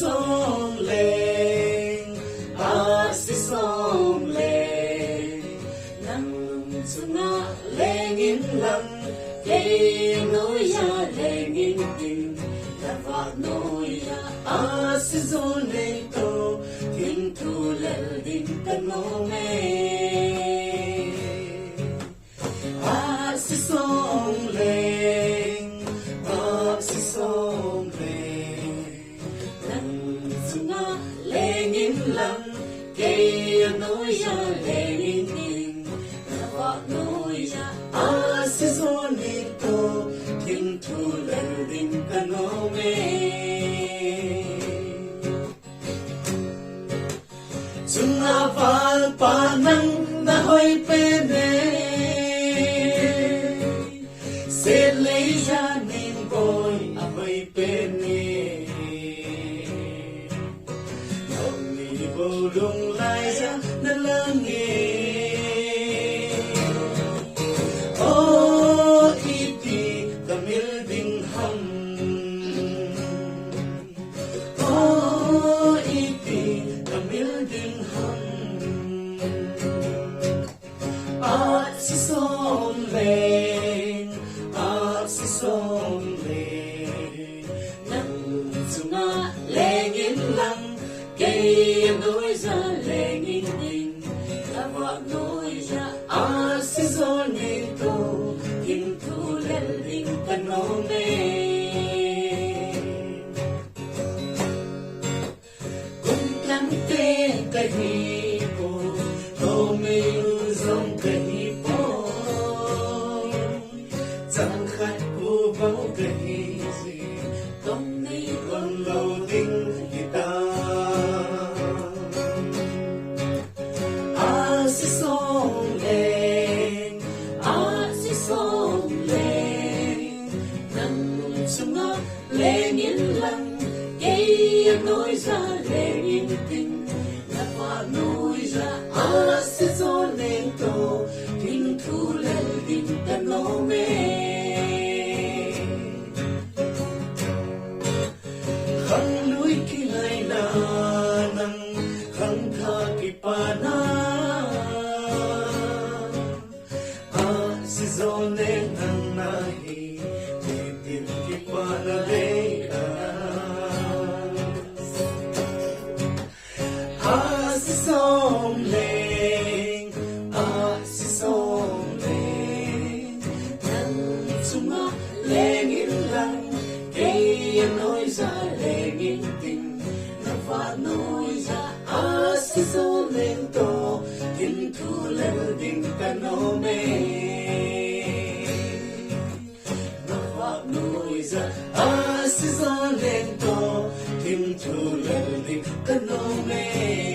song lên si song lên nang sunga lên in lăng cây nối ya lên in tình là vạt nối ya si zon lên to thiên thu lên đinh căn ngô mê si song lên si song lên nang sunga lên in lăng cây nối ya lên in tình là vạt nối ya si zon lên to thiên thu lên đinh căn ngô mê sunga van pa nang na hoy pene se lei ja nin boy a hoy pene nong ni bo lung lai ja na langi o iti tamil ding ham o iti tamil ding ham si song lên si song lên nang sunga lên in lăng cây nối ra lên in tình là vợ nối ra si song lên to thiên thu lên đinh căn ngô mê cùng lắng tê cây hi cô tô mê dòng cây hi po chẳng khát cô bao cây gì tông này còn lâu tinh kita si song lên si song lên nang sunga lên in lăng cây nối ra lên in tình là hoa nối ra si song lên to thiên thu lên đinh căn ngô mê khang núi kỳ lai na nang khang tha kỳ pa na si zon lên nang na hi tin kỳ pa na le si song lên si song lên nang sunga lên in lăng cây nối ra lên in tình là vạt nối ra si song lên to thiên thu lên đinh căn ngô mê là vạt nối ra si song lên to thiên thu lên đinh căn ngô mê